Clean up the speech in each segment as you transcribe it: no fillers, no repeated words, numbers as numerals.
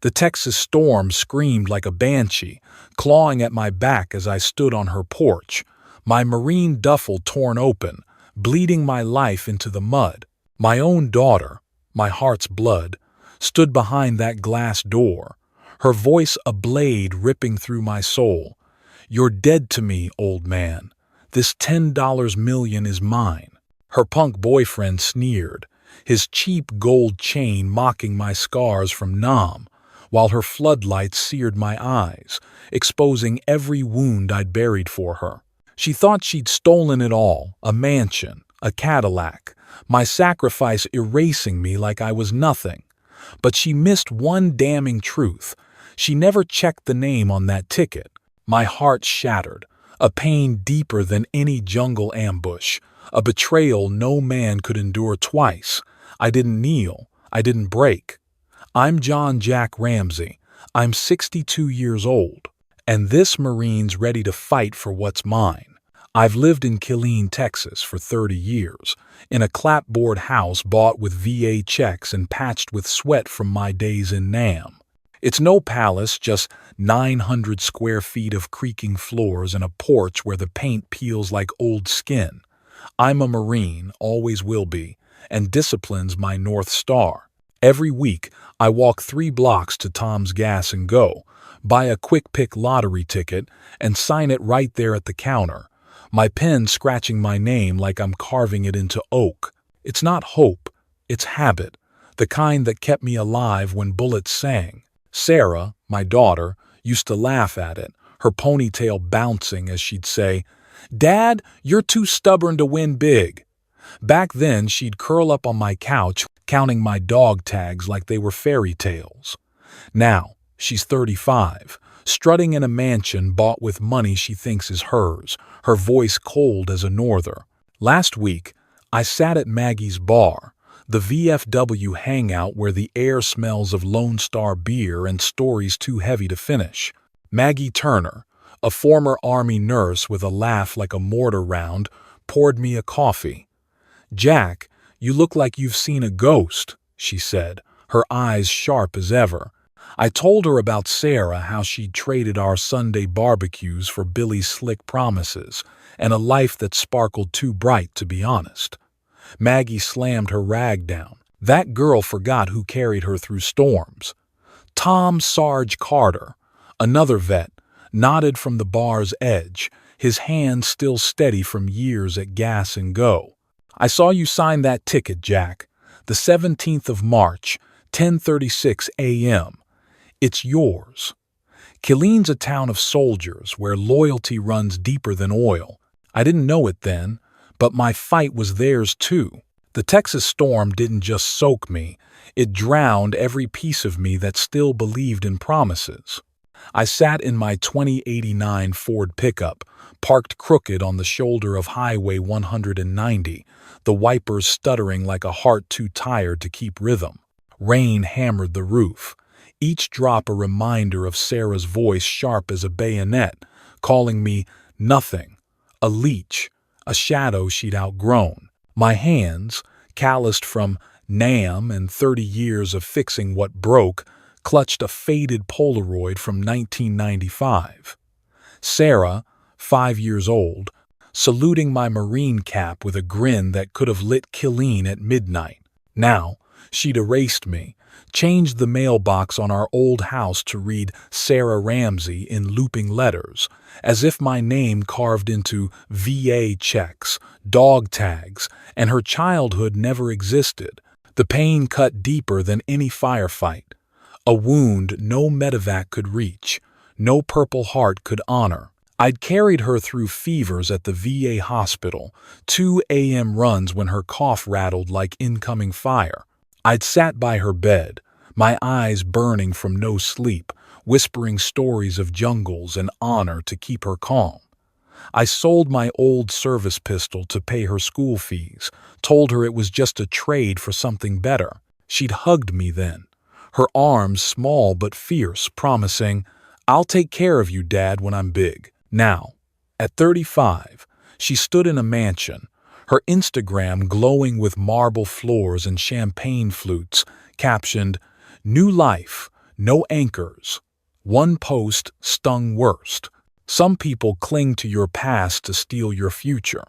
The Texas storm screamed like a banshee, clawing at my back as I stood on her porch, my marine duffel torn open, bleeding my life into the mud. My own daughter, my heart's blood, stood behind that glass door, her voice a blade ripping through my soul. "You're dead to me, old man. This $10 million is mine." Her punk boyfriend sneered, his cheap gold chain mocking my scars from Nam, while her floodlights seared my eyes, exposing every wound I'd buried for her. She thought she'd stolen it all, a mansion, a Cadillac, my sacrifice erasing me like I was nothing. But she missed one damning truth. She never checked the name on that ticket. My heart shattered, a pain deeper than any jungle ambush, a betrayal no man could endure twice. I didn't kneel, I didn't break. I'm John Jack Ramsey. I'm 62 years old, and this Marine's ready to fight for what's mine. I've lived in Killeen, Texas for 30 years, in a clapboard house bought with VA checks and patched with sweat from my days in Nam. It's no palace, just 900 square feet of creaking floors and a porch where the paint peels like old skin. I'm a Marine, always will be, and discipline's my North Star. Every week, I walk 3 blocks to Tom's Gas and Go, buy a quick-pick lottery ticket, and sign it right there at the counter, my pen scratching my name like I'm carving it into oak. It's not hope, it's habit, the kind that kept me alive when bullets sang. Sarah, my daughter, used to laugh at it, her ponytail bouncing as she'd say, "Dad, you're too stubborn to win big." Back then, she'd curl up on my couch, counting my dog tags like they were fairy tales. Now, she's 35, strutting in a mansion bought with money she thinks is hers, her voice cold as a norther. Last week, I sat at Maggie's bar, the VFW hangout where the air smells of Lone Star beer and stories too heavy to finish. Maggie Turner, a former Army nurse with a laugh like a mortar round, poured me a coffee. "Jack, you look like you've seen a ghost," she said, her eyes sharp as ever. I told her about Sarah, how she'd traded our Sunday barbecues for Billy's slick promises, and a life that sparkled too bright to be honest. Maggie slammed her rag down. That girl forgot who carried her through storms. Tom Sarge Carter, another vet, nodded from the bar's edge, his hand still steady from years at Gas and Go. "I saw you sign that ticket, Jack. The 17th of March, 10:36 a.m. It's yours." Killeen's a town of soldiers where loyalty runs deeper than oil. I didn't know it then, but my fight was theirs too. The Texas storm didn't just soak me, it drowned every piece of me that still believed in promises. I sat in my 2089 Ford pickup, parked crooked on the shoulder of Highway 190, the wipers stuttering like a heart too tired to keep rhythm. Rain hammered the roof, each drop a reminder of Sarah's voice sharp as a bayonet, calling me nothing, a leech, a shadow she'd outgrown. My hands, calloused from Nam and 30 years of fixing what broke, clutched a faded Polaroid from 1995. Sarah, 5 years old, saluting my Marine cap with a grin that could have lit Killeen at midnight. Now, she'd erased me, changed the mailbox on our old house to read Sarah Ramsey in looping letters, as if my name carved into VA checks, dog tags, and her childhood never existed. The pain cut deeper than any firefight. A wound no medevac could reach, no Purple Heart could honor. I'd carried her through fevers at the VA hospital, 2 a.m. runs when her cough rattled like incoming fire. I'd sat by her bed, my eyes burning from no sleep, whispering stories of jungles and honor to keep her calm. I sold my old service pistol to pay her school fees, told her it was just a trade for something better. She'd hugged me then, her arms small but fierce, promising, "I'll take care of you, Dad, when I'm big." Now, at 35, she stood in a mansion, her Instagram glowing with marble floors and champagne flutes, captioned, "New life, no anchors. One post stung worst. Some people cling to your past to steal your future.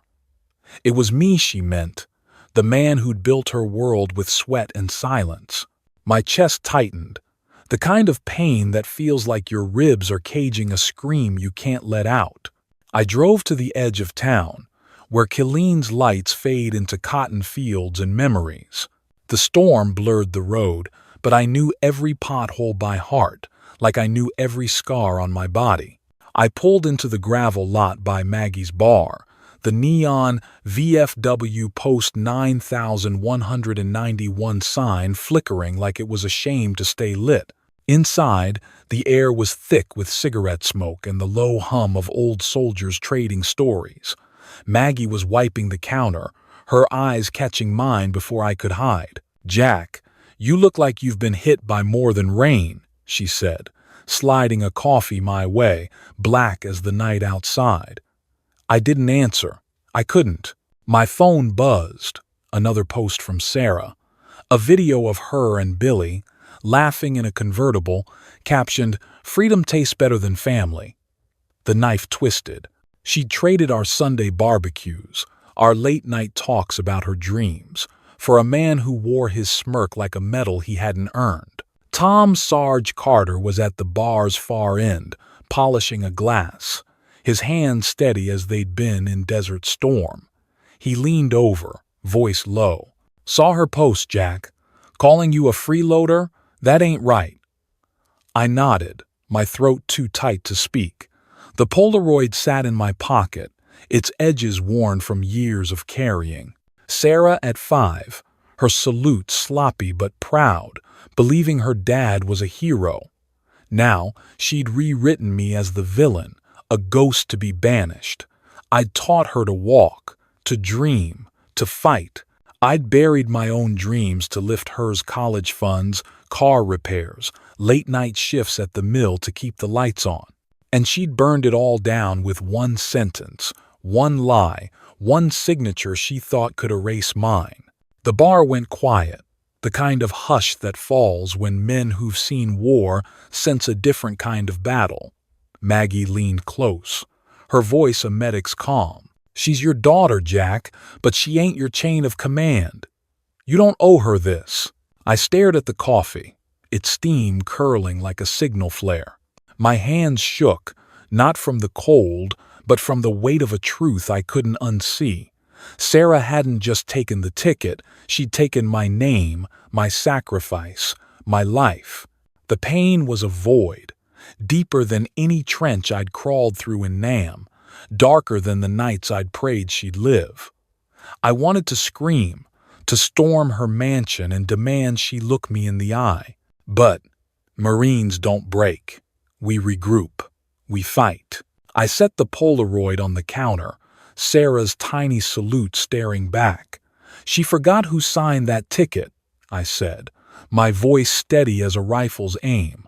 It was me she meant, the man who'd built her world with sweat and silence. My chest tightened, the kind of pain that feels like your ribs are caging a scream you can't let out. I drove to the edge of town, where Killeen's lights fade into cotton fields and memories. The storm blurred the road, but I knew every pothole by heart, like I knew every scar on my body. I pulled into the gravel lot by Maggie's bar, the neon VFW Post 9191 sign flickering like it was ashamed to stay lit. Inside, the air was thick with cigarette smoke and the low hum of old soldiers trading stories. Maggie was wiping the counter, her eyes catching mine before I could hide. "Jack, you look like you've been hit by more than rain," she said, sliding a coffee my way, black as the night outside. I didn't answer. I couldn't. My phone buzzed. Another post from Sarah. A video of her and Billy, laughing in a convertible, captioned, "Freedom tastes better than family." The knife twisted. She'd traded our Sunday barbecues, our late-night talks about her dreams, for a man who wore his smirk like a medal he hadn't earned. Tom Sarge Carter was at the bar's far end, polishing a glass, his hands steady as they'd been in Desert Storm. He leaned over, voice low. "Saw her post, Jack. Calling you a freeloader? That ain't right." I nodded, my throat too tight to speak. The Polaroid sat in my pocket, its edges worn from years of carrying. Sarah at 5, her salute sloppy but proud, believing her dad was a hero. Now, she'd rewritten me as the villain, a ghost to be banished. I'd taught her to walk, to dream, to fight. I'd buried my own dreams to lift hers college funds, car repairs, late-night shifts at the mill to keep the lights on. And she'd burned it all down with one sentence, one lie, one signature she thought could erase mine. The bar went quiet, the kind of hush that falls when men who've seen war sense a different kind of battle. Maggie leaned close, her voice a medic's calm. "She's your daughter, Jack, but she ain't your chain of command. You don't owe her this." I stared at the coffee, its steam curling like a signal flare. My hands shook, not from the cold, but from the weight of a truth I couldn't unsee. Sarah hadn't just taken the ticket, she'd taken my name, my sacrifice, my life. The pain was a void, deeper than any trench I'd crawled through in Nam, darker than the nights I'd prayed she'd live. I wanted to scream, to storm her mansion and demand she look me in the eye. But Marines don't break. We regroup. We fight. I set the Polaroid on the counter, Sarah's tiny salute staring back. "She forgot who signed that ticket," I said, my voice steady as a rifle's aim.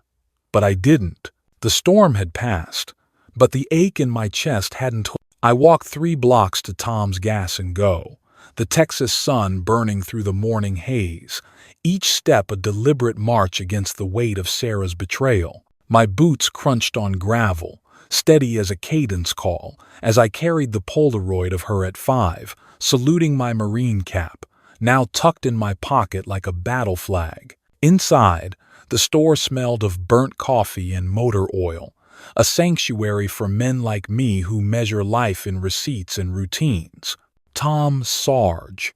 But I didn't. The storm had passed, but the ache in my chest hadn't. I walked 3 blocks to Tom's Gas and Go, the Texas sun burning through the morning haze, each step a deliberate march against the weight of Sarah's betrayal. My boots crunched on gravel, steady as a cadence call, as I carried the Polaroid of her at 5, saluting my Marine cap, now tucked in my pocket like a battle flag. Inside, the store smelled of burnt coffee and motor oil, a sanctuary for men like me who measure life in receipts and routines. Tom Sarge.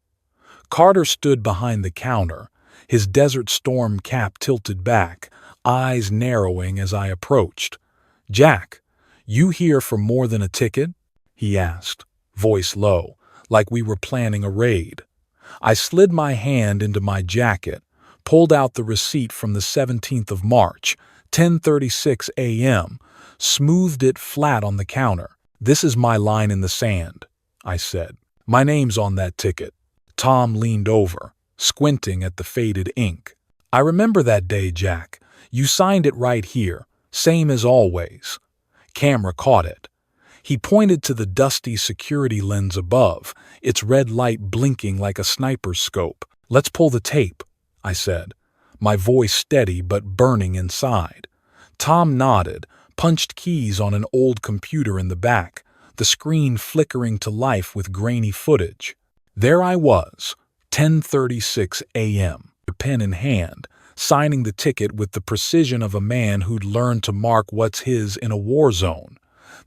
Carter stood behind the counter, his Desert Storm cap tilted back, eyes narrowing as I approached. "Jack, you here for more than a ticket?" he asked, voice low, like we were planning a raid. I slid my hand into my jacket, pulled out the receipt from the 17th of March, 10:36 a.m., smoothed it flat on the counter. "This is my line in the sand," I said. "My name's on that ticket." Tom leaned over, squinting at the faded ink. "I remember that day, Jack. You signed it right here, same as always." Camera caught it. He pointed to the dusty security lens above, its red light blinking like a sniper's scope. "Let's pull the tape," I said, my voice steady but burning inside. Tom nodded, punched keys on an old computer in the back, the screen flickering to life with grainy footage. There I was, 10:36 a.m., pen in hand, signing the ticket with the precision of a man who'd learned to mark what's his in a war zone.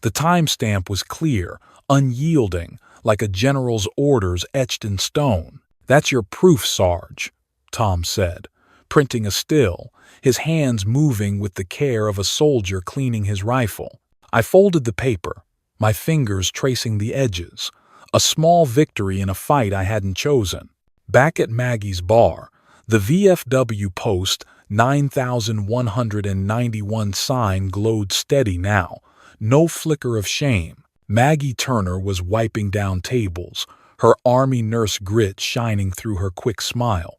The timestamp was clear, unyielding, like a general's orders etched in stone. "That's your proof, Sarge," Tom said, printing a still, his hands moving with the care of a soldier cleaning his rifle. I folded the paper, my fingers tracing the edges, a small victory in a fight I hadn't chosen. Back at Maggie's bar, the VFW Post 9191 sign glowed steady now, no flicker of shame. Maggie Turner was wiping down tables, her army nurse grit shining through her quick smile.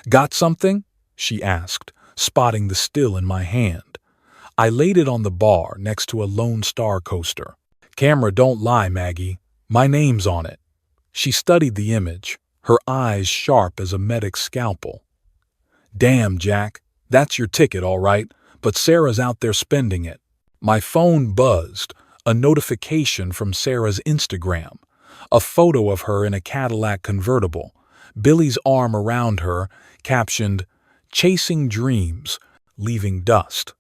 "Got something?" she asked, spotting the still in my hand. I laid it on the bar next to a Lone Star coaster. "Camera don't lie, Maggie. My name's on it." She studied the image, her eyes sharp as a medic's scalpel. "Damn, Jack, that's your ticket, all right, but Sarah's out there spending it." My phone buzzed, a notification from Sarah's Instagram, a photo of her in a Cadillac convertible, Billy's arm around her, captioned, "Chasing dreams, leaving dust."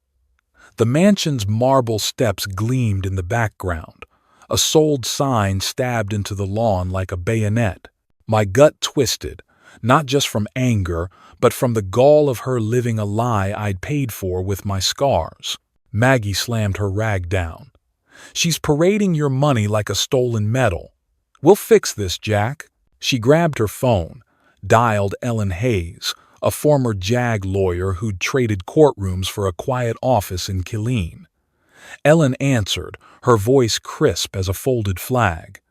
The mansion's marble steps gleamed in the background, a sold sign stabbed into the lawn like a bayonet. My gut twisted, not just from anger, but from the gall of her living a lie I'd paid for with my scars. Maggie slammed her rag down. "She's parading your money like a stolen medal. We'll fix this, Jack." She grabbed her phone, dialed Ellen Hayes, a former JAG lawyer who'd traded courtrooms for a quiet office in Killeen. Ellen answered, her voice crisp as a folded flag.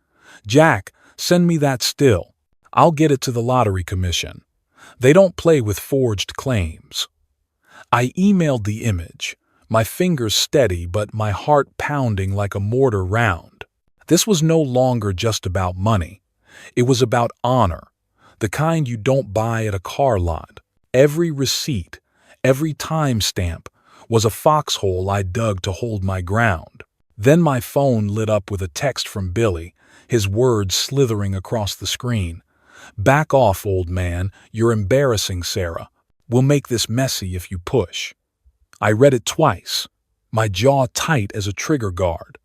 "Jack, send me that still. I'll get it to the Lottery Commission. They don't play with forged claims." I emailed the image, my fingers steady but my heart pounding like a mortar round. This was no longer just about money. It was about honor, the kind you don't buy at a car lot. Every receipt, every timestamp was a foxhole I dug to hold my ground. Then my phone lit up with a text from Billy, his words slithering across the screen. "Back off, old man. You're embarrassing Sarah. We'll make this messy if you push." I read it twice, my jaw tight as a trigger guard.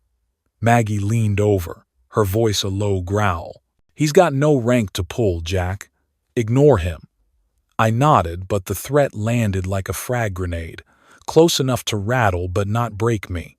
Maggie leaned over, her voice a low growl. "He's got no rank to pull, Jack. Ignore him." I nodded, but the threat landed like a frag grenade, close enough to rattle but not break me.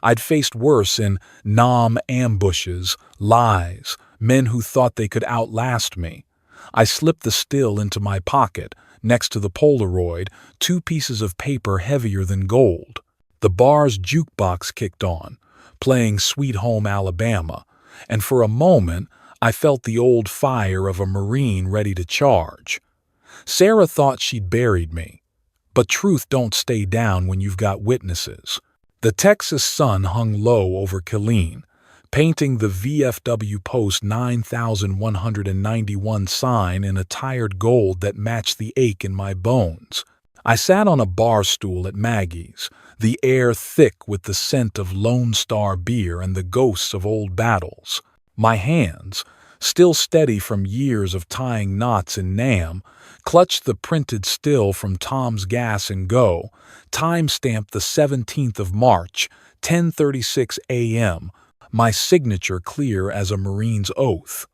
I'd faced worse in Nam ambushes, lies, men who thought they could outlast me. I slipped the still into my pocket, next to the Polaroid, 2 pieces of paper heavier than gold. The bar's jukebox kicked on, playing Sweet Home Alabama, and for a moment I felt the old fire of a Marine ready to charge. Sarah thought she'd buried me, but truth don't stay down when you've got witnesses. The Texas sun hung low over Killeen, painting the VFW Post 9191 sign in a tired gold that matched the ache in my bones. I sat on a bar stool at Maggie's, the air thick with the scent of Lone Star beer and the ghosts of old battles. My hands, still steady from years of tying knots in Nam, clutched the printed still from Tom's Gas and Go, time-stamped the 17th of March, 10:36 a.m., my signature clear as a Marine's oath.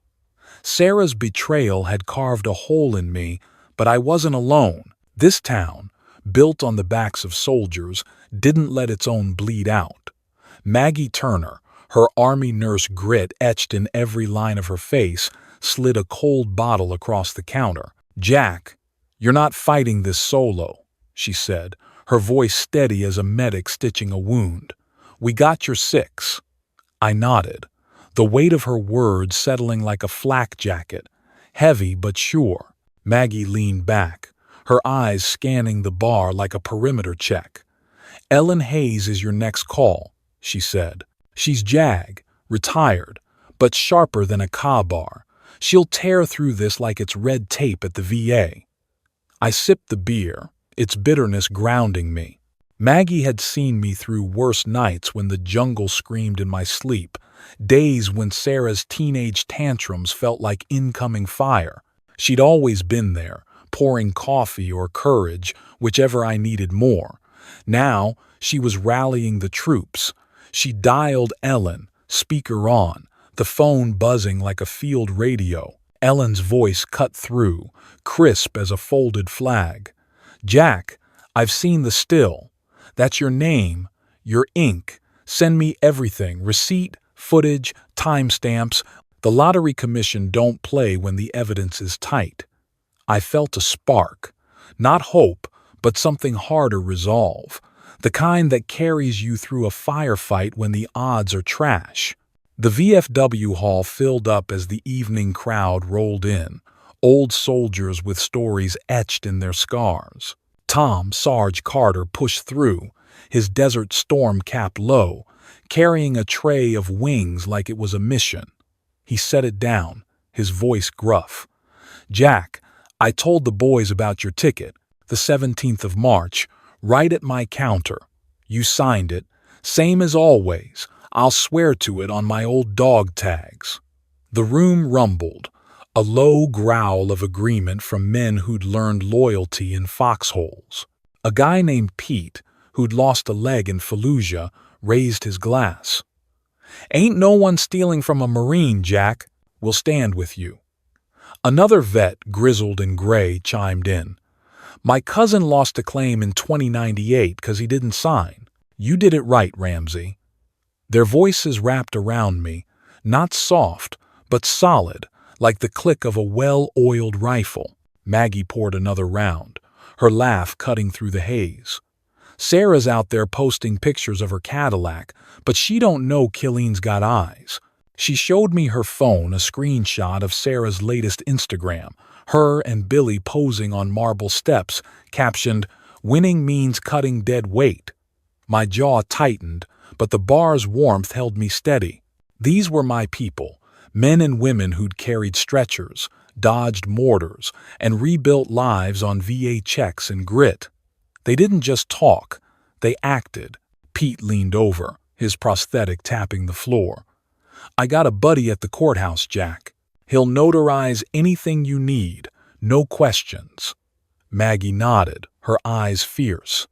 Sarah's betrayal had carved a hole in me, but I wasn't alone. This town, built on the backs of soldiers, didn't let its own bleed out. Maggie Turner, her army nurse grit etched in every line of her face, slid a cold bottle across the counter. "Jack, you're not fighting this solo," she said, her voice steady as a medic stitching a wound. "We got your 6. I nodded, the weight of her words settling like a flak jacket, heavy but sure. Maggie leaned back, her eyes scanning the bar like a perimeter check. "Ellen Hayes is your next call," she said. "She's JAG, retired, but sharper than a bar. She'll tear through this like it's red tape at the VA." I sipped the beer, its bitterness grounding me. Maggie had seen me through worse nights when the jungle screamed in my sleep, days when Sarah's teenage tantrums felt like incoming fire. She'd always been there, pouring coffee or courage, whichever I needed more. Now, she was rallying the troops. She dialed Ellen, speaker on, the phone buzzing like a field radio. Ellen's voice cut through, crisp as a folded flag. "Jack, I've seen the still. That's your name, your ink. Send me everything, receipt, footage, timestamps. The lottery commission don't play when the evidence is tight." I felt a spark. Not hope, but something harder resolve. The kind that carries you through a firefight when the odds are trash. The VFW hall filled up as the evening crowd rolled in, old soldiers with stories etched in their scars. Tom Sarge Carter pushed through, his Desert Storm cap low, carrying a tray of wings like it was a mission. He set it down, his voice gruff. "Jack, I told the boys about your ticket, the 17th of March, right at my counter. You signed it, same as always. I'll swear to it on my old dog tags." The room rumbled, a low growl of agreement from men who'd learned loyalty in foxholes. A guy named Pete, who'd lost a leg in Fallujah, raised his glass. "Ain't no one stealing from a Marine, Jack. We'll stand with you." Another vet, grizzled and gray, chimed in. "My cousin lost a claim in 2098 because he didn't sign. You did it right, Ramsey." Their voices wrapped around me, not soft, but solid, like the click of a well-oiled rifle. Maggie poured another round, her laugh cutting through the haze. "Sarah's out there posting pictures of her Cadillac, but she don't know Killeen's got eyes." She showed me her phone, a screenshot of Sarah's latest Instagram, her and Billy posing on marble steps, captioned, "Winning means cutting dead weight." My jaw tightened, but the bar's warmth held me steady. These were my people, men and women who'd carried stretchers, dodged mortars, and rebuilt lives on VA checks and grit. They didn't just talk, they acted. Pete leaned over, his prosthetic tapping the floor. "I got a buddy at the courthouse, Jack. He'll notarize anything you need, no questions." Maggie nodded, her eyes fierce.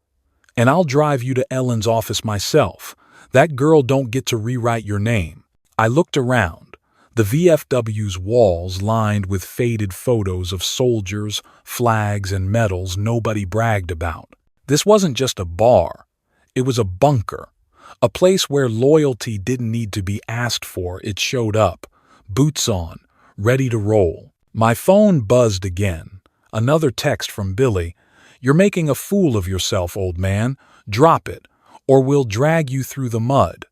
"And I'll drive you to Ellen's office myself. That girl don't get to rewrite your name." I looked around, the VFW's walls lined with faded photos of soldiers, flags, and medals nobody bragged about. This wasn't just a bar. It was a bunker. A place where loyalty didn't need to be asked for, it showed up, boots on, ready to roll. My phone buzzed again. Another text from Billy. "You're making a fool of yourself, old man. Drop it, or we'll drag you through the mud."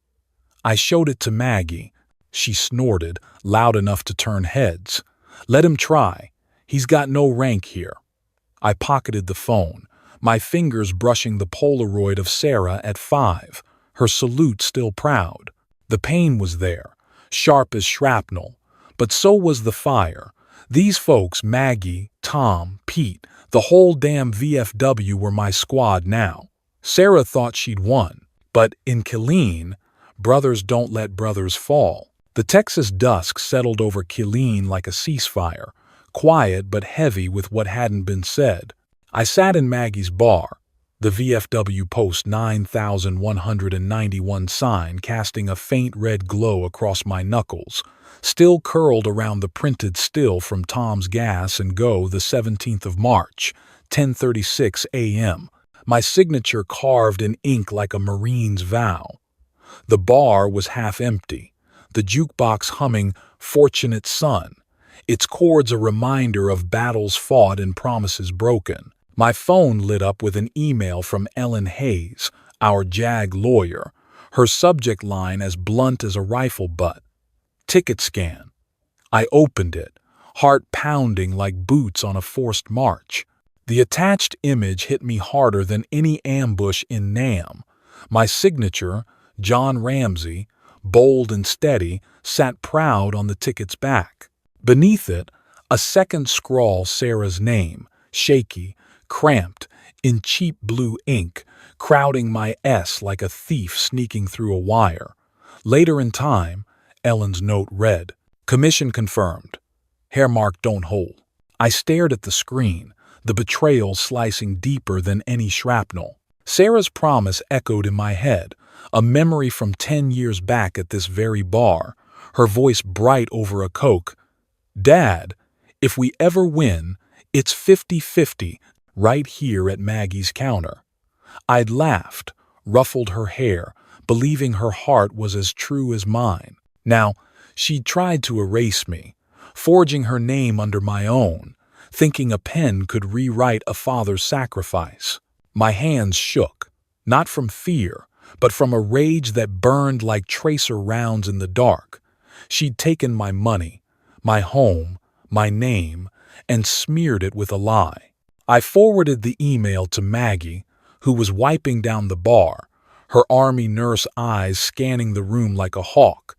I showed it to Maggie. She snorted, loud enough to turn heads. "Let him try. He's got no rank here." I pocketed the phone, my fingers brushing the Polaroid of Sarah at 5. Her salute still proud. The pain was there, sharp as shrapnel, but so was the fire. These folks, Maggie, Tom, Pete, the whole damn VFW were my squad now. Sarah thought she'd won, but in Killeen, brothers don't let brothers fall. The Texas dusk settled over Killeen like a ceasefire, quiet but heavy with what hadn't been said. I sat in Maggie's bar, the VFW Post 9191 sign casting a faint red glow across my knuckles, still curled around the printed still from Tom's Gas and Go the 17th of March, 10:36 a.m., my signature carved in ink like a Marine's vow. The bar was half empty, the jukebox humming "Fortunate Son," its chords a reminder of battles fought and promises broken. My phone lit up with an email from Ellen Hayes, our JAG lawyer, her subject line as blunt as a rifle butt. "Ticket scan." I opened it, heart pounding like boots on a forced march. The attached image hit me harder than any ambush in Nam. My signature, John Ramsey, bold and steady, sat proud on the ticket's back. Beneath it, a second scrawl Sarah's name, shaky, cramped, in cheap blue ink, crowding my S like a thief sneaking through a wire. Later in time, Ellen's note read, "Commission confirmed. Hairmark don't hold." I stared at the screen, the betrayal slicing deeper than any shrapnel. Sarah's promise echoed in my head, a memory from 10 years back at this very bar, her voice bright over a Coke. "Dad, if we ever win, it's 50-50, right here at Maggie's counter." I'd laughed, ruffled her hair, believing her heart was as true as mine. Now, she'd tried to erase me, forging her name under my own, thinking a pen could rewrite a father's sacrifice. My hands shook, not from fear, but from a rage that burned like tracer rounds in the dark. She'd taken my money, my home, my name, and smeared it with a lie. I forwarded the email to Maggie, who was wiping down the bar, her army nurse eyes scanning the room like a hawk.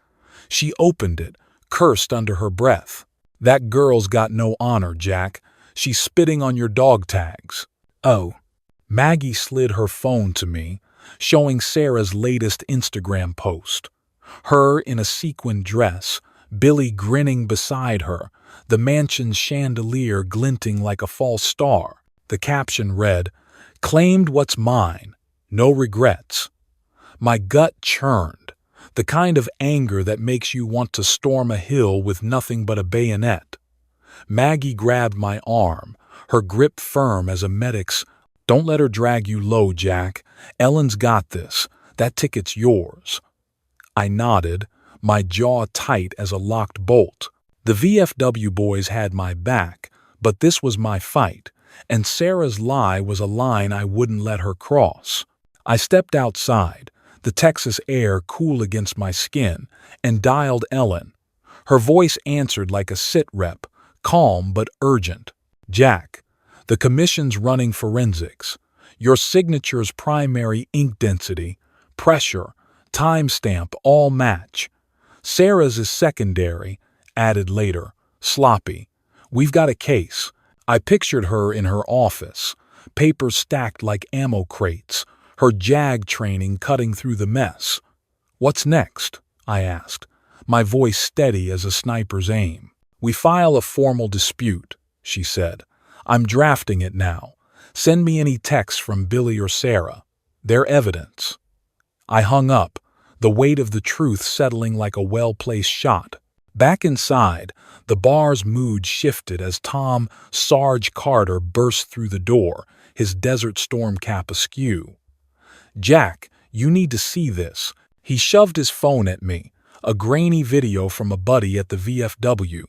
She opened it, cursed under her breath. "That girl's got no honor, Jack. She's spitting on your dog tags." Oh. Maggie slid her phone to me, showing Sarah's latest Instagram post. Her in a sequined dress, Billy grinning beside her, the mansion's chandelier glinting like a false star. The caption read, "Claimed what's mine, no regrets." My gut churned, the kind of anger that makes you want to storm a hill with nothing but a bayonet. Maggie grabbed my arm, her grip firm as a medic's. "Don't let her drag you low, Jack. Ellen's got this. That ticket's yours." I nodded, my jaw tight as a locked bolt. The VFW boys had my back, but this was my fight, and Sarah's lie was a line I wouldn't let her cross. I stepped outside, the Texas air cool against my skin, and dialed Ellen. Her voice answered like a sit rep, calm but urgent. "Jack, the commission's running forensics. Your signature's primary ink density, pressure, timestamp all match. Sarah's is secondary," added later, sloppy. "We've got a case." I pictured her in her office, papers stacked like ammo crates, her JAG training cutting through the mess. "What's next?" I asked, my voice steady as a sniper's aim. "We file a formal dispute," she said. "I'm drafting it now. Send me any texts from Billy or Sarah. They're evidence." I hung up, the weight of the truth settling like a well-placed shot. Back inside, the bar's mood shifted as Tom Sarge Carter burst through the door, his Desert Storm cap askew. "Jack, you need to see this." He shoved his phone at me, a grainy video from a buddy at the VFW.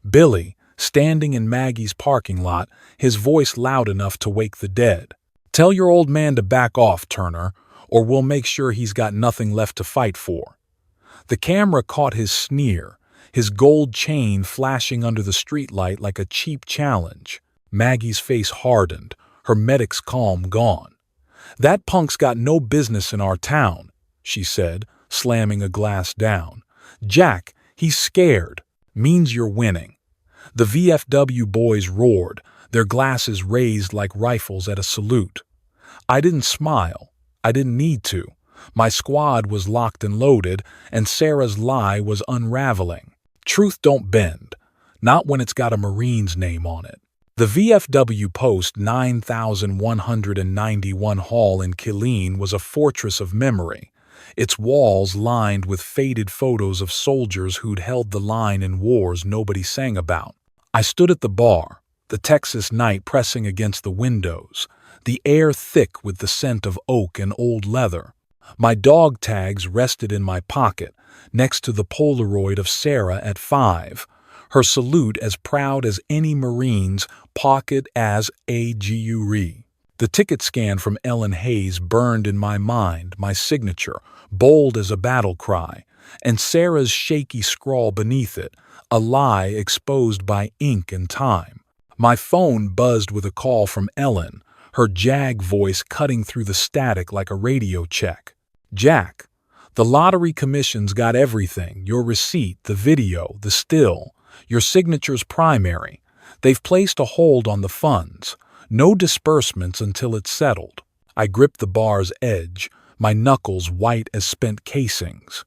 Billy, standing in Maggie's parking lot, his voice loud enough to wake the dead. "Tell your old man to back off, Turner, or we'll make sure he's got nothing left to fight for." The camera caught his sneer, his gold chain flashing under the streetlight like a cheap challenge. Maggie's face hardened, her medic's calm gone. "That punk's got no business in our town," she said, slamming a glass down. "Jack, he's scared. Means you're winning." The VFW boys roared, their glasses raised like rifles at a salute. I didn't smile. I didn't need to. My squad was locked and loaded, and Sarah's lie was unraveling. Truth don't bend, not when it's got a Marine's name on it. The VFW Post 9191 Hall in Killeen was a fortress of memory, its walls lined with faded photos of soldiers who'd held the line in wars nobody sang about. I stood at the bar, the Texas night pressing against the windows, the air thick with the scent of oak and old leather. My dog tags rested in my pocket, next to the Polaroid of Sarah at 5, her salute as proud as any Marine's, pocket as a GURE. The ticket scan from Ellen Hayes burned in my mind, my signature, bold as a battle cry, and Sarah's shaky scrawl beneath it, a lie exposed by ink and time. My phone buzzed with a call from Ellen, her JAG voice cutting through the static like a radio check. "Jack, the lottery commission's got everything, your receipt, the video, the still, your signature's primary. They've placed a hold on the funds. No disbursements until it settled. I gripped the bar's edge, my knuckles white as spent casings.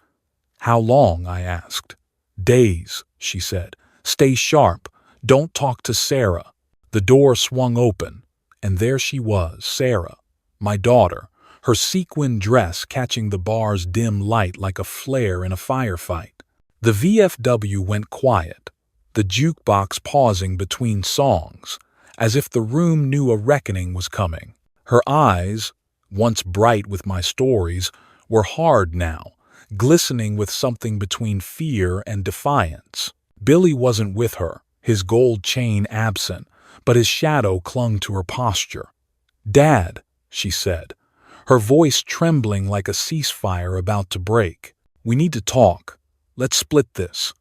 "How long?" I asked. "Days," she said. "Stay sharp. Don't talk to Sarah." The door swung open, and there she was, Sarah, my daughter, her sequin dress catching the bar's dim light like a flare in a firefight. The VFW went quiet, the jukebox pausing between songs, as if the room knew a reckoning was coming. Her eyes, once bright with my stories, were hard now, glistening with something between fear and defiance. Billy wasn't with her, his gold chain absent, but his shadow clung to her posture. "Dad," she said, her voice trembling like a ceasefire about to break. "We need to talk. Let's split this.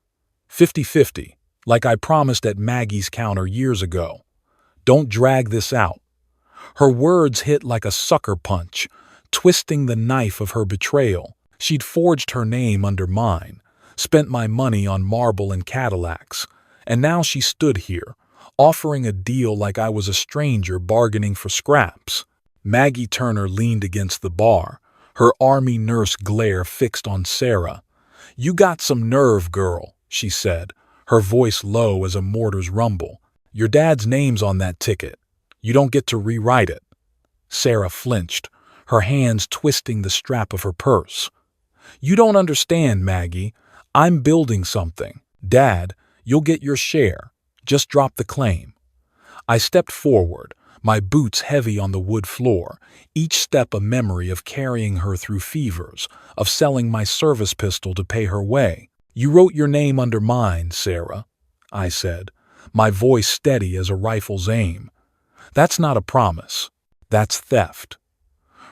50-50, like I promised at Maggie's counter years ago. Don't drag this out." Her words hit like a sucker punch, twisting the knife of her betrayal. She'd forged her name under mine, spent my money on marble and Cadillacs, and now she stood here, offering a deal like I was a stranger bargaining for scraps. Maggie Turner leaned against the bar, her army nurse glare fixed on Sarah. "You got some nerve, girl," she said, her voice low as a mortar's rumble. "Your dad's name's on that ticket. You don't get to rewrite it." Sarah flinched, her hands twisting the strap of her purse. "You don't understand, Maggie. I'm building something. Dad, you'll get your share. Just drop the claim." I stepped forward, my boots heavy on the wood floor, each step a memory of carrying her through fevers, of selling my service pistol to pay her way. "You wrote your name under mine, Sarah," I said, my voice steady as a rifle's aim. "That's not a promise. That's theft."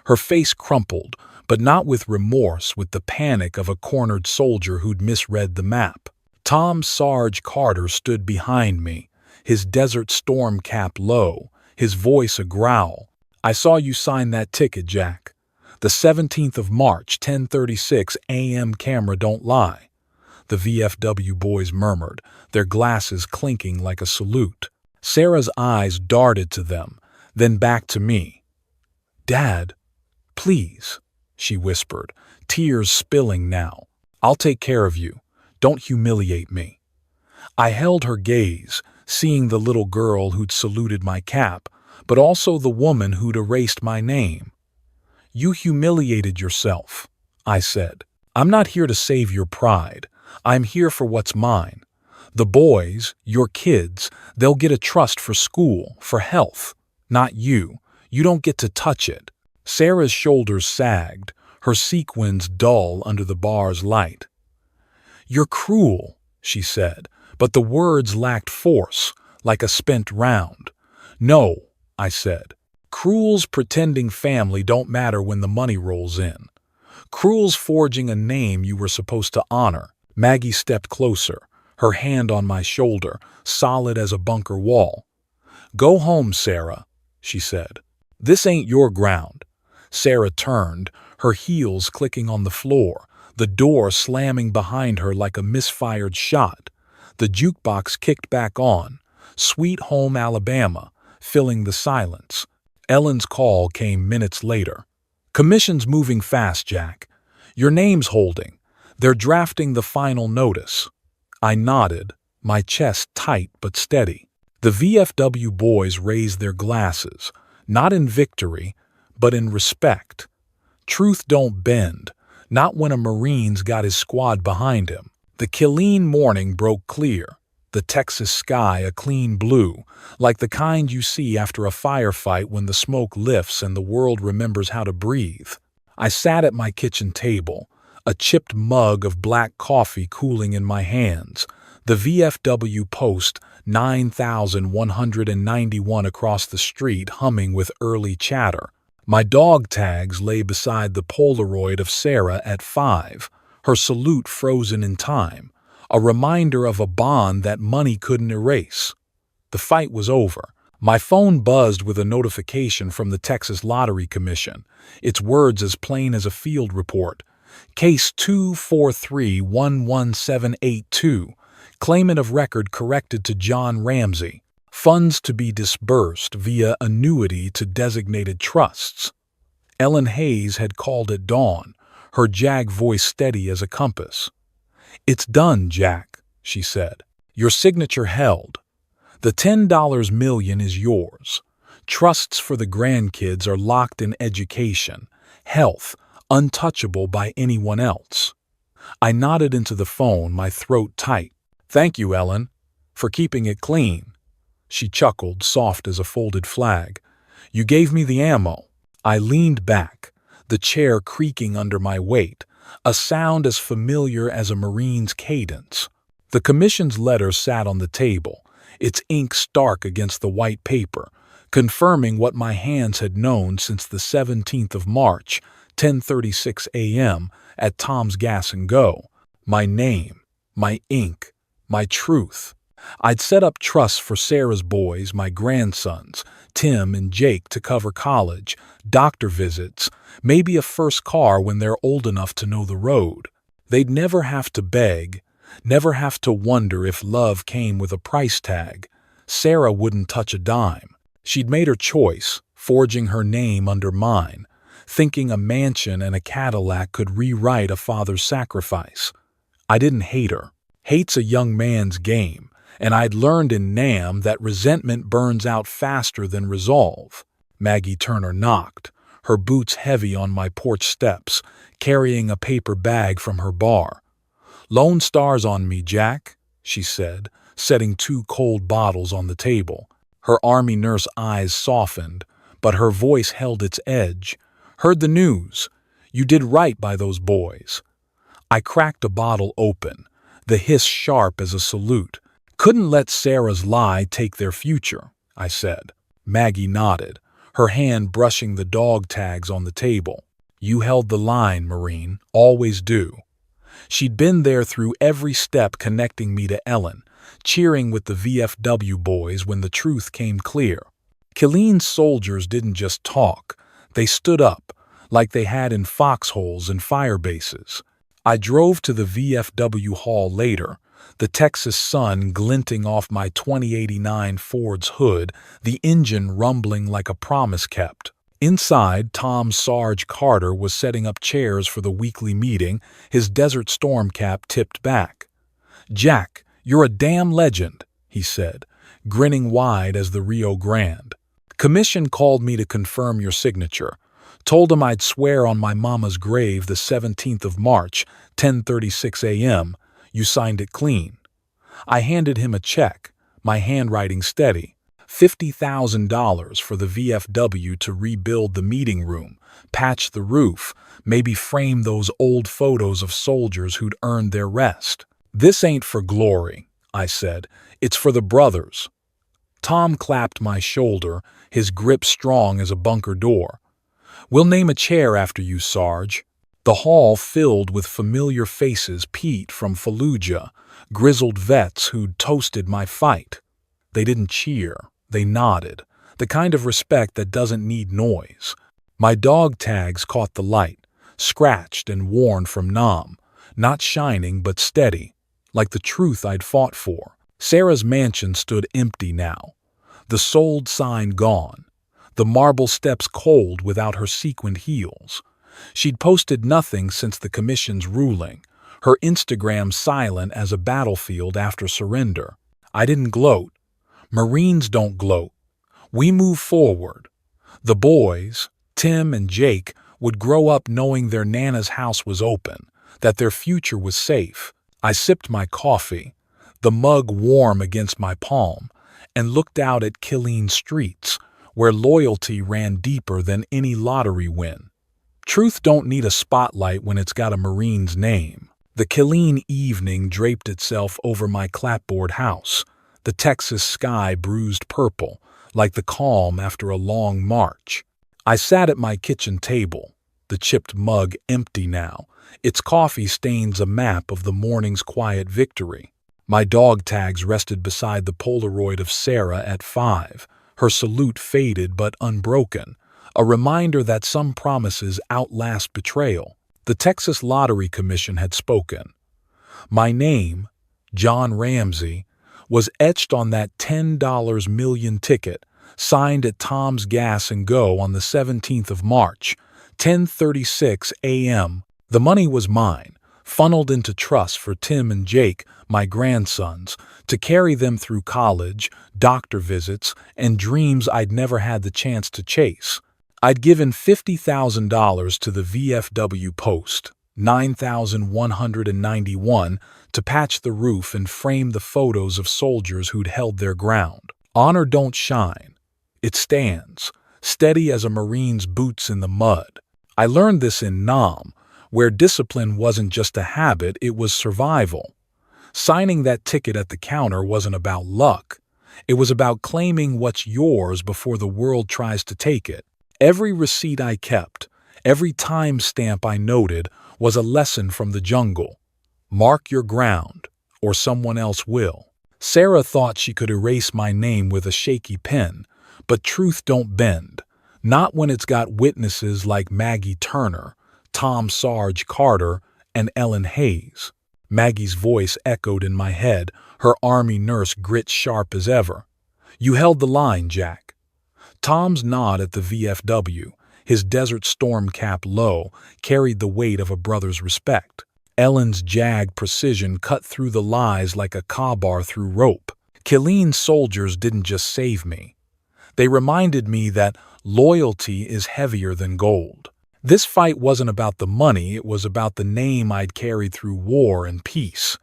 Her face crumpled, but not with remorse, with the panic of a cornered soldier who'd misread the map. Tom Sarge Carter stood behind me, his Desert Storm cap low, his voice a growl. "I saw you sign that ticket, Jack. The 17th of March, 10:36 a.m. Camera don't lie." The VFW boys murmured, their glasses clinking like a salute. Sarah's eyes darted to them, then back to me. "Dad, please," she whispered, tears spilling now. "I'll take care of you. Don't humiliate me." I held her gaze, seeing the little girl who'd saluted my cap, but also the woman who'd erased my name. "You humiliated yourself," I said. "I'm not here to save your pride. I'm here for what's mine. The boys, your kids, they'll get a trust for school, for health. Not you. You don't get to touch it." Sarah's shoulders sagged, her sequins dull under the bar's light. "You're cruel," she said, but the words lacked force, like a spent round. "No," I said. "Cruel's pretending family don't matter when the money rolls in. Cruel's forging a name you were supposed to honor." Maggie stepped closer, her hand on my shoulder, solid as a bunker wall. "Go home, Sarah," she said. "This ain't your ground." Sarah turned, her heels clicking on the floor, the door slamming behind her like a misfired shot. The jukebox kicked back on, Sweet Home Alabama, filling the silence. Ellen's call came minutes later. "Commission's moving fast, Jack. Your name's holding. They're drafting the final notice." I nodded, my chest tight but steady. The VFW boys raised their glasses, not in victory, but in respect. Truth don't bend, not when a Marine's got his squad behind him. The Killeen morning broke clear, the Texas sky a clean blue, like the kind you see after a firefight when the smoke lifts and the world remembers how to breathe. I sat at my kitchen table, a chipped mug of black coffee cooling in my hands, the VFW Post 9191 across the street humming with early chatter. My dog tags lay beside the Polaroid of Sarah at 5, her salute frozen in time, a reminder of a bond that money couldn't erase. The fight was over. My phone buzzed with a notification from the Texas Lottery Commission, its words as plain as a field report. Case 243-11782, claimant of record corrected to John Ramsey. funds to be disbursed via annuity to designated trusts. Ellen Hayes had called at dawn, her Jag voice steady as a compass. "It's done, Jack," she said. "Your signature held. The $10 million is yours. Trusts for the grandkids are locked in education, health, untouchable by anyone else." I nodded into the phone, my throat tight. "Thank you, Ellen, for keeping it clean." She chuckled, soft as a folded flag. "You gave me the ammo." I leaned back, the chair creaking under my weight, a sound as familiar as a Marine's cadence. The commission's letter sat on the table, its ink stark against the white paper, confirming what my hands had known since the 17th of March, 10:36 a.m., at Tom's Gas and Go. My name, my ink, my truth. I'd set up trusts for Sarah's boys, my grandsons, Tim and Jake, to cover college, doctor visits, maybe a first car when they're old enough to know the road. They'd never have to beg, never have to wonder if love came with a price tag. Sarah wouldn't touch a dime. She'd made her choice, forging her name under mine, thinking a mansion and a Cadillac could rewrite a father's sacrifice. I didn't hate her. Hate's a young man's game, and I'd learned in NAM that resentment burns out faster than resolve. Maggie Turner knocked, her boots heavy on my porch steps, carrying a paper bag from her bar. "Lone Star's on me, Jack," she said, setting 2 cold bottles on the table. Her Army nurse eyes softened, but her voice held its edge. "Heard the news. You did right by those boys." I cracked a bottle open, the hiss sharp as a salute. "Couldn't let Sarah's lie take their future," I said. Maggie nodded, her hand brushing the dog tags on the table. "You held the line, Marine, always do." She'd been there through every step connecting me to Ellen, cheering with the VFW boys when the truth came clear. Killeen's soldiers didn't just talk, they stood up, like they had in foxholes and fire bases. I drove to the VFW hall later, the Texas sun glinting off my 2089 Ford's hood, the engine rumbling like a promise kept. Inside, Tom Sarge Carter was setting up chairs for the weekly meeting, his Desert Storm cap tipped back. "Jack, you're a damn legend," he said, grinning wide as the Rio Grande. "Commission called me to confirm your signature. Told him I'd swear on my mama's grave the 17th of March, 10:36 a.m. You signed it clean." I handed him a check, my handwriting steady. $50,000 for the VFW to rebuild the meeting room, patch the roof, maybe frame those old photos of soldiers who'd earned their rest. "This ain't for glory," I said. "It's for the brothers." Tom clapped my shoulder, his grip strong as a bunker door. "We'll name a chair after you, Sarge." The hall filled with familiar faces, Pete from Fallujah, grizzled vets who'd toasted my fight. They didn't cheer, they nodded, the kind of respect that doesn't need noise. My dog tags caught the light, scratched and worn from Nam, not shining but steady, like the truth I'd fought for. Sarah's mansion stood empty now, the sold sign gone, the marble steps cold without her sequined heels. She'd posted nothing since the commission's ruling, her Instagram silent as a battlefield after surrender. I didn't gloat. Marines don't gloat. We move forward. The boys, Tim and Jake, would grow up knowing their Nana's house was open, that their future was safe. I sipped my coffee, the mug warm against my palm, and looked out at Killeen streets, where loyalty ran deeper than any lottery win. Truth don't need a spotlight when it's got a Marine's name. The Killeen evening draped itself over my clapboard house, the Texas sky bruised purple, like the calm after a long march. I sat at my kitchen table, the chipped mug empty now, its coffee stains a map of the morning's quiet victory. My dog tags rested beside the Polaroid of Sarah at 5, her salute faded but unbroken, a reminder that some promises outlast betrayal. The Texas Lottery Commission had spoken. My name, John Ramsey, was etched on that $10 million ticket, signed at Tom's Gas and Go on the 17th of March, 10:36 a.m. The money was mine, funneled into trust for Tim and Jake, my grandsons, to carry them through college, doctor visits, and dreams I'd never had the chance to chase. I'd given $50,000 to the VFW Post, $9,191, to patch the roof and frame the photos of soldiers who'd held their ground. Honor don't shine. It stands, steady as a Marine's boots in the mud. I learned this in Nam, where discipline wasn't just a habit, it was survival. Signing that ticket at the counter wasn't about luck. It was about claiming what's yours before the world tries to take it. Every receipt I kept, every timestamp I noted, was a lesson from the jungle. Mark your ground, or someone else will. Sarah thought she could erase my name with a shaky pen, but truth don't bend. Not when it's got witnesses like Maggie Turner, Tom Sarge Carter, and Ellen Hayes. Maggie's voice echoed in my head, her army nurse grit sharp as ever. You held the line, Jack. Tom's nod at the VFW, his Desert Storm cap low, carried the weight of a brother's respect. Ellen's jag precision cut through the lies like a crowbar through rope. Killeen's soldiers didn't just save me. They reminded me that loyalty is heavier than gold. This fight wasn't about the money, it was about the name I'd carried through war and peace.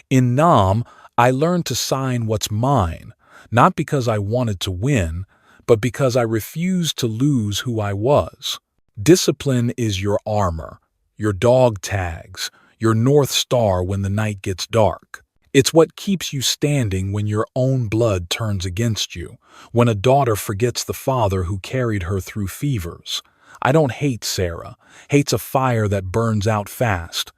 In Nam, I learned to sign what's mine, not because I wanted to win, but because I refused to lose who I was. Discipline is your armor, your dog tags, your North Star when the night gets dark. It's what keeps you standing when your own blood turns against you, when a daughter forgets the father who carried her through fevers. I don't hate Sarah. Hate's a fire that burns out fast.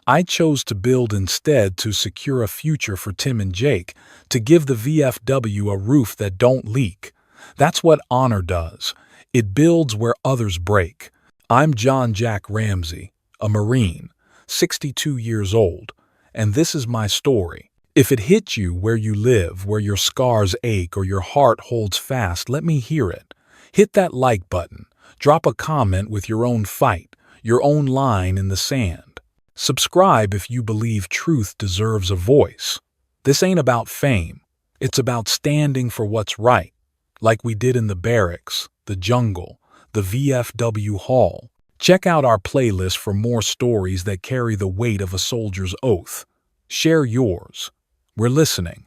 I chose to build instead to secure a future for Tim and Jake, to give the VFW a roof that don't leak. That's what honor does. It builds where others break. I'm John Jack Ramsey, a Marine, 62 years old, and this is my story. If it hit you where you live, where your scars ache or your heart holds fast, let me hear it. Hit that like button. Drop a comment with your own fight, your own line in the sand. Subscribe if you believe truth deserves a voice. This ain't about fame. It's about standing for what's right, like we did in the barracks, the jungle, the VFW hall. Check out our playlist for more stories that carry the weight of a soldier's oath. Share yours. We're listening.